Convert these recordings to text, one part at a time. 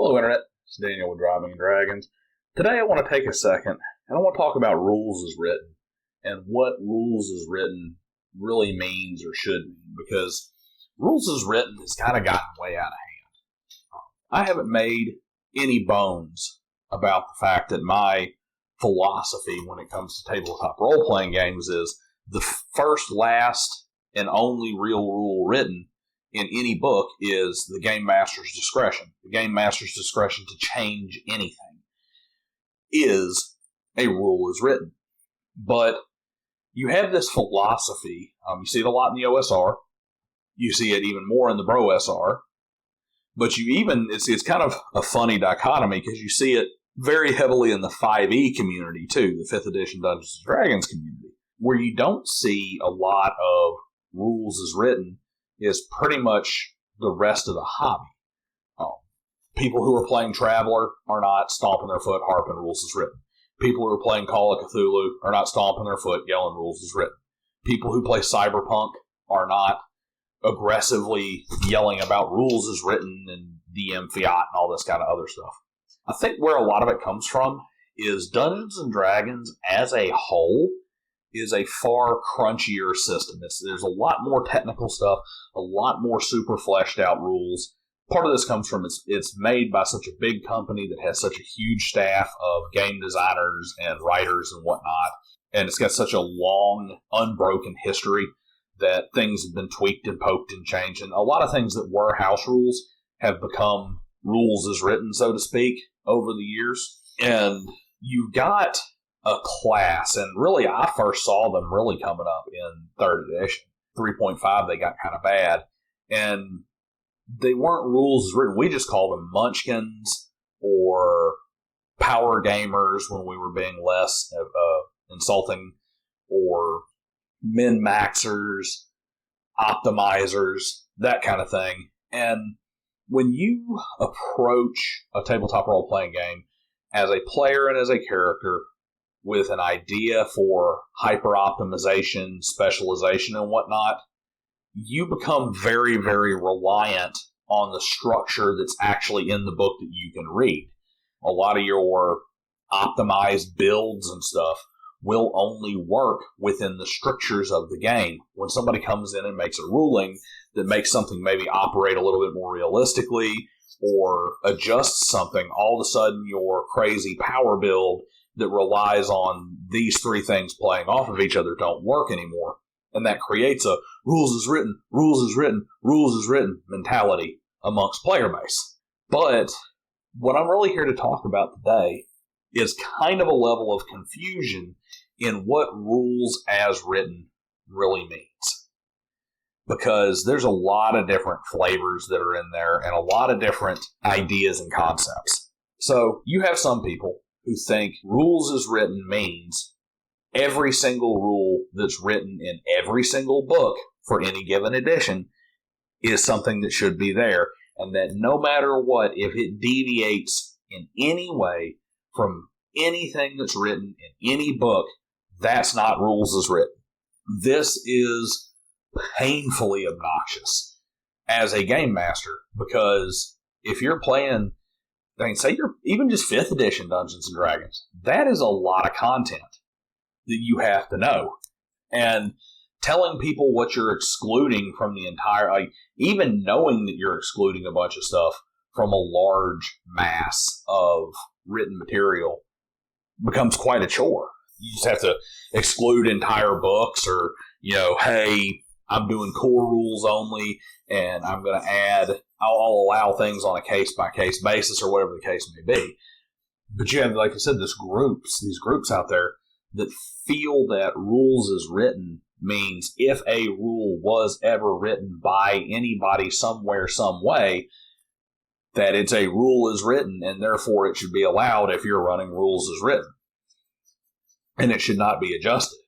Hello, Internet. It's Daniel with Driving Dragons. Today I want to take a second and I want to talk about rules as written and what rules as written really means or should mean, because rules as written has kind of gotten way out of hand. I haven't made any bones about the fact that my philosophy when it comes to tabletop role-playing games is the first, last, and only real rule written in any book is the game master's discretion. The game master's discretion to change anything is a rule as written. But you have this philosophy. You see it a lot in the OSR. You see it even more in the Bro SR. But it's kind of a funny dichotomy because you see it very heavily in the 5e community too, the 5th edition Dungeons & Dragons community, where you don't see a lot of rules as written is pretty much the rest of the hobby. People who are playing Traveller are not stomping their foot harping rules as written. People who are playing Call of Cthulhu are not stomping their foot yelling rules as written. People who play Cyberpunk are not aggressively yelling about rules as written and DM fiat and all this kind of other stuff. I think where a lot of it comes from is Dungeons & Dragons as a whole is a far crunchier system. There's a lot more technical stuff, a lot more super fleshed out rules. Part of this comes from it's made by such a big company that has such a huge staff of game designers and writers and whatnot, and it's got such a long, unbroken history that things have been tweaked and poked and changed, and a lot of things that were house rules have become rules as written, so to speak, over the years. And you've got a class, and really I first saw them really coming up in 3rd edition. 3.5 they got kind of bad, and they weren't rules as written. We just called them munchkins or power gamers when we were being less insulting, or min-maxers, optimizers, that kind of thing. And when you approach a tabletop role-playing game as a player and as a character with an idea for hyper-optimization, specialization, and whatnot, you become very, very reliant on the structure that's actually in the book that you can read. A lot of your optimized builds and stuff will only work within the strictures of the game. When somebody comes in and makes a ruling that makes something maybe operate a little bit more realistically or adjusts something, all of a sudden your crazy power build that relies on these three things playing off of each other don't work anymore. And that creates a rules is written, rules is written, rules is written mentality amongst player base. But what I'm really here to talk about today is kind of a level of confusion in what rules as written really means. Because there's a lot of different flavors that are in there and a lot of different ideas and concepts. So you have some people who think rules as written means every single rule that's written in every single book for any given edition is something that should be there, and that no matter what, if it deviates in any way from anything that's written in any book, that's not rules as written. This is painfully obnoxious as a game master, because if you're playing, say you're even just 5th edition Dungeons & Dragons, that is a lot of content that you have to know. And telling people what you're excluding from the entire, even knowing that you're excluding a bunch of stuff from a large mass of written material becomes quite a chore. You just have to exclude entire books, or, hey, I'm doing core rules only, and I'm going to add, I'll allow things on a case-by-case basis, or whatever the case may be. But you have, like I said, these groups out there that feel that rules as written means if a rule was ever written by anybody somewhere, some way, that it's a rule as written, and therefore it should be allowed if you're running rules as written. And it should not be adjusted.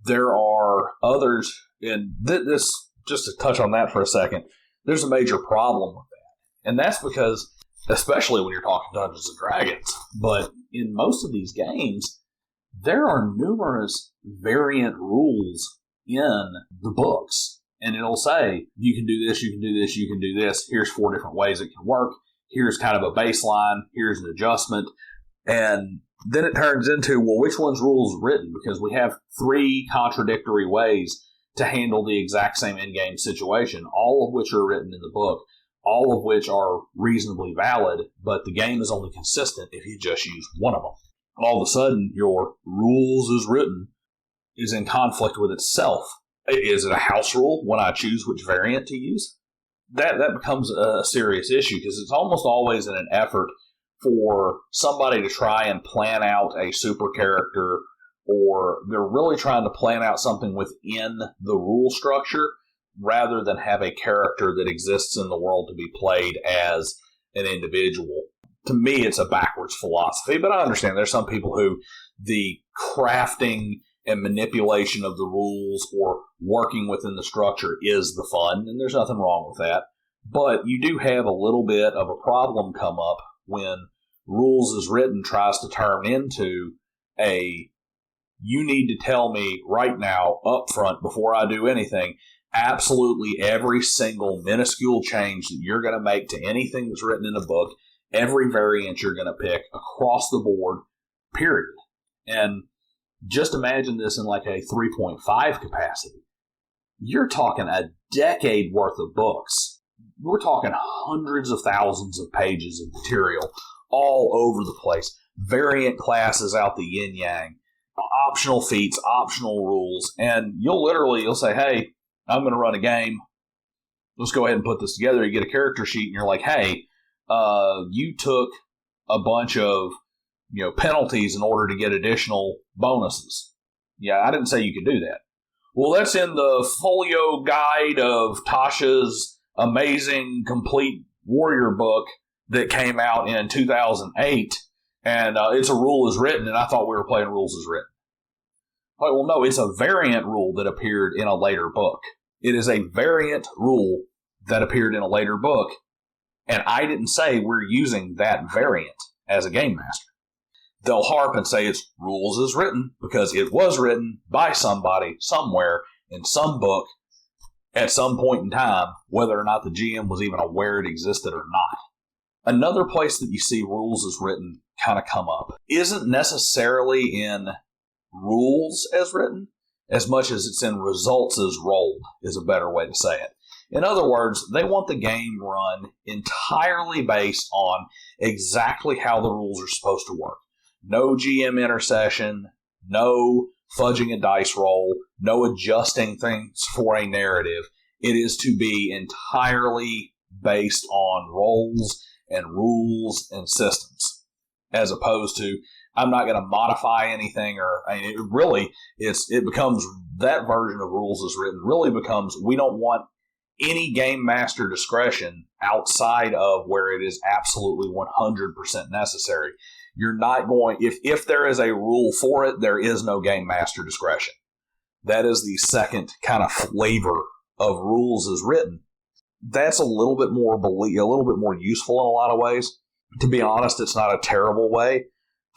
There are others, and this, just to touch on that for a second, there's a major problem with that. And that's because, especially when you're talking Dungeons & Dragons, but in most of these games, there are numerous variant rules in the books. And it'll say, you can do this, you can do this, you can do this. Here's 4 different ways it can work. here's kind of a baseline, here's an adjustment, and then it turns into, well, which one's rules written? Because we have 3 contradictory ways to handle the exact same in-game situation, all of which are written in the book, all of which are reasonably valid, but the game is only consistent if you just use one of them. All of a sudden, your rules as written is in conflict with itself. Is it a house rule when I choose which variant to use? That becomes a serious issue, because it's almost always in an effort for somebody to try and plan out a super character, or they're really trying to plan out something within the rule structure rather than have a character that exists in the world to be played as an individual. To me, it's a backwards philosophy, but I understand there's some people who the crafting and manipulation of the rules or working within the structure is the fun, and there's nothing wrong with that. But you do have a little bit of a problem come up when rules as written tries to turn into a, you need to tell me right now up front before I do anything, absolutely every single minuscule change that you're going to make to anything that's written in a book, every variant you're going to pick across the board, period. And just imagine this in like a 3.5 capacity. You're talking a decade worth of books. We're talking hundreds of thousands of pages of material all over the place. Variant classes out the yin-yang, optional feats, optional rules, and you'll say, hey, I'm going to run a game. Let's go ahead and put this together. You get a character sheet, and you're like, hey, you took a bunch of penalties in order to get additional bonuses. Yeah, I didn't say you could do that. Well, that's in the folio guide of Tasha's amazing complete warrior book that came out in 2008, and it's a rule as written, and I thought we were playing rules as written. Well, no, it's a variant rule that appeared in a later book. It is a variant rule that appeared in a later book, and I didn't say we're using that variant as a game master. They'll harp and say it's rules as written because it was written by somebody somewhere in some book at some point in time, whether or not the GM was even aware it existed or not. Another place that you see rules as written kind of come up isn't necessarily in rules as written as much as it's in results as rolled, is a better way to say it. In other words, they want the game run entirely based on exactly how the rules are supposed to work. No GM intercession, no fudging a dice roll, no adjusting things for a narrative. It is to be entirely based on roles and rules and systems, as opposed to I'm not going to modify anything, it becomes that version of rules as written really becomes we don't want any game master discretion outside of where it is absolutely 100% necessary. You're not going, if there is a rule for it, there is no game master discretion. That is the second kind of flavor of rules as written. That's a little bit more useful in a lot of ways. To be honest, it's not a terrible way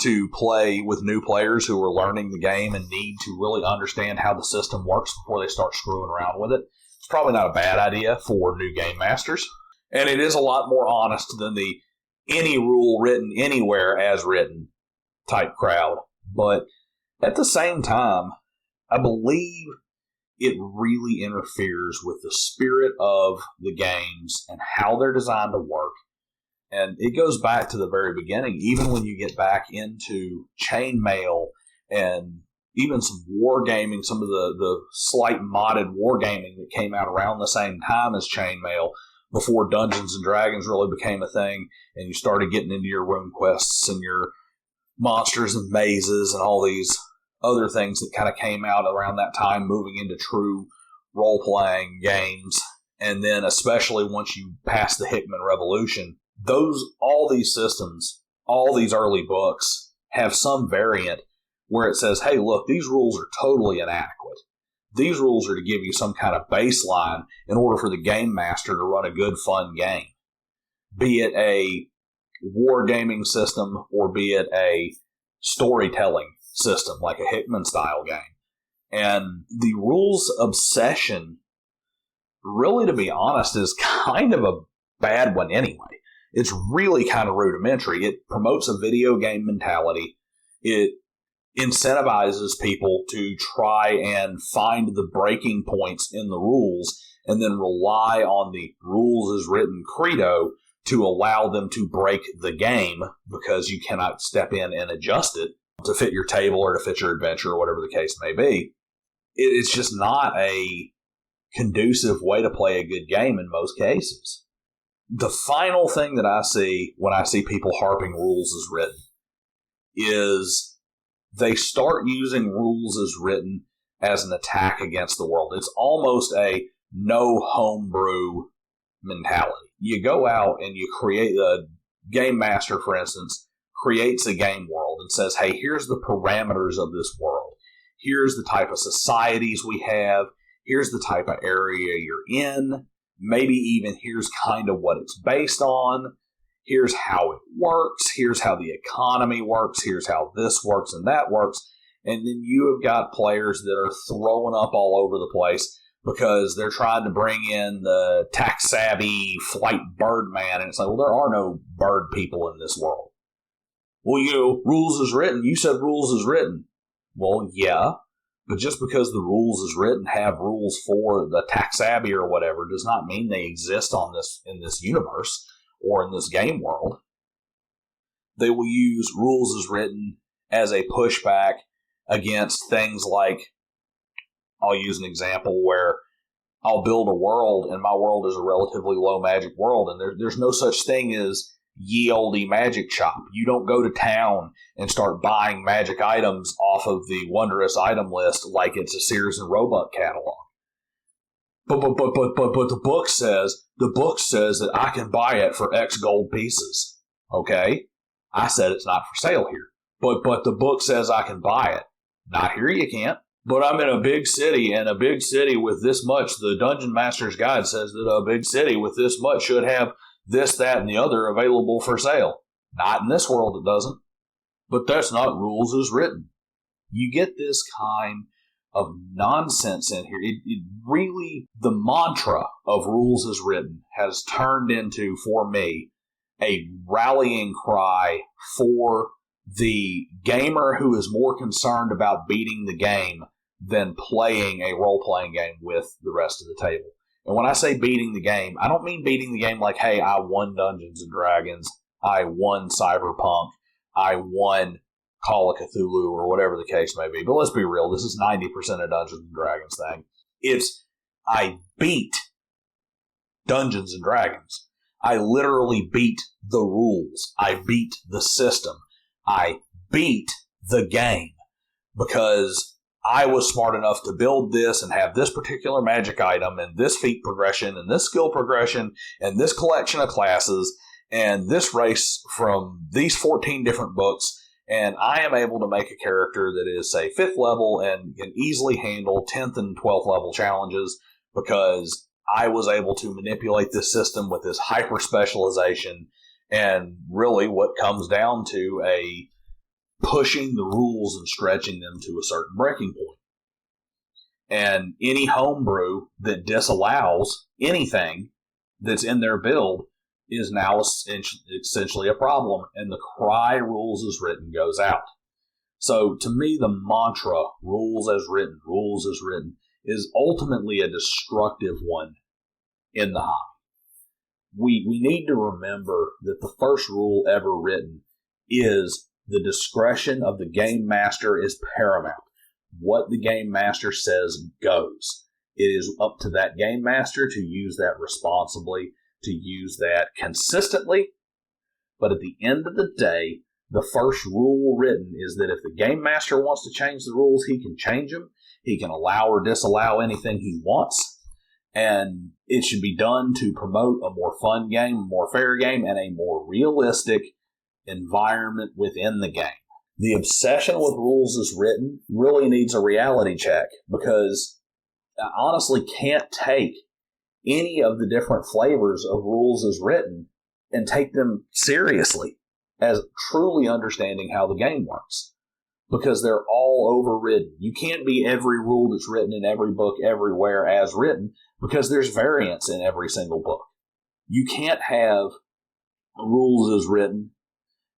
to play with new players who are learning the game and need to really understand how the system works before they start screwing around with it. It's probably not a bad idea for new game masters. And it is a lot more honest than the any rule written anywhere as written type crowd. But at the same time, I believe it really interferes with the spirit of the games and how they're designed to work. And it goes back to the very beginning, even when you get back into chainmail and even some wargaming, some of the slight modded wargaming that came out around the same time as chainmail, before Dungeons and Dragons really became a thing, and you started getting into your rune quests and your monsters and mazes and all these other things that kind of came out around that time, moving into true role-playing games. And then especially once you pass the Hickman Revolution, all these systems, all these early books have some variant where it says, hey, look, these rules are totally inadequate. These rules are to give you some kind of baseline in order for the game master to run a good, fun game. Be it a wargaming system or be it a storytelling system like a Hickman-style game. And the rules obsession, really, to be honest, is kind of a bad one anyway. It's really kind of rudimentary. It promotes a video game mentality. It incentivizes people to try and find the breaking points in the rules and then rely on the rules as written credo to allow them to break the game, because you cannot step in and adjust it to fit your table or to fit your adventure or whatever the case may be. It's just not a conducive way to play a good game in most cases. The final thing that I see when I see people harping rules as written is they start using rules as written as an attack against the world. It's almost a no homebrew mentality. You go out and you create a game master, for instance, creates a game world and says, hey, here's the parameters of this world. Here's the type of societies we have. Here's the type of area you're in. Maybe even here's kind of what it's based on. Here's how it works. Here's how the economy works. Here's how this works and that works. And then you have got players that are throwing up all over the place because they're trying to bring in the tax-savvy flight bird man. And it's like, well, there are no bird people in this world. Well, rules is written. You said rules is written. Well, yeah. But just because the rules is written have rules for the tax-savvy or whatever does not mean they exist in this universe or in this game world. They will use rules as written as a pushback against things like, I'll use an example where I'll build a world, and my world is a relatively low magic world, and there's no such thing as ye olde magic shop. You don't go to town and start buying magic items off of the wondrous item list like it's a Sears and Roebuck catalog. But the book says that I can buy it for X gold pieces. Okay? I said it's not for sale here. But the book says I can buy it. Not here you can't. But I'm in a big city, and a big city with this much, the Dungeon Master's Guide says that a big city with this much should have this, that, and the other available for sale. Not in this world, it doesn't. But that's not rules as written. You get this kind of nonsense in here. It really, the mantra of rules as written has turned into, for me, a rallying cry for the gamer who is more concerned about beating the game than playing a role-playing game with the rest of the table. And when I say beating the game, I don't mean beating the game like, hey, I won Dungeons & Dragons, I won Cyberpunk, I won Call of Cthulhu, or whatever the case may be. But let's be real, this is 90% of Dungeons & Dragons thing. It's, I beat Dungeons & Dragons. I literally beat the rules. I beat the system. I beat the game because I was smart enough to build this and have this particular magic item and this feat progression and this skill progression and this collection of classes and this race from these 14 different books. And I am able to make a character that is, say, 5th level and can easily handle 10th and 12th level challenges because I was able to manipulate this system with this hyper specialization and really what comes down to a pushing the rules and stretching them to a certain breaking point. And any homebrew that disallows anything that's in their build is now essentially a problem, and the cry rules as written goes out. So to me, the mantra, rules as written, is ultimately a destructive one in the hobby. We need to remember that the first rule ever written is the discretion of the game master is paramount. What the game master says goes. It is up to that game master to use that responsibly, to use that consistently. But at the end of the day, the first rule written is that if the game master wants to change the rules, he can change them. He can allow or disallow anything he wants. And it should be done to promote a more fun game, a more fair game, and a more realistic environment within the game. The obsession with rules as written really needs a reality check because I honestly can't take any of the different flavors of rules as written and take them seriously as truly understanding how the game works because they're all overridden. You can't be every rule that's written in every book everywhere as written because there's variance in every single book. You can't have rules is written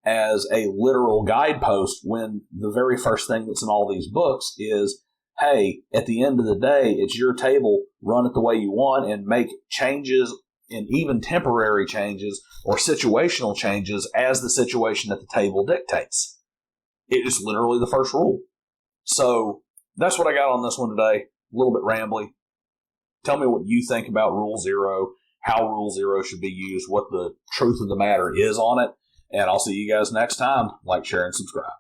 as a literal guidepost when the very first thing that's in all these books is, hey, at the end of the day, it's your table, run it the way you want and make changes, and even temporary changes or situational changes as the situation at the table dictates. It is literally the first rule. So that's what I got on this one today. A little bit rambly. Tell me what you think about Rule 0, how Rule 0 should be used, what the truth of the matter is on it. And I'll see you guys next time. Like, share, and subscribe.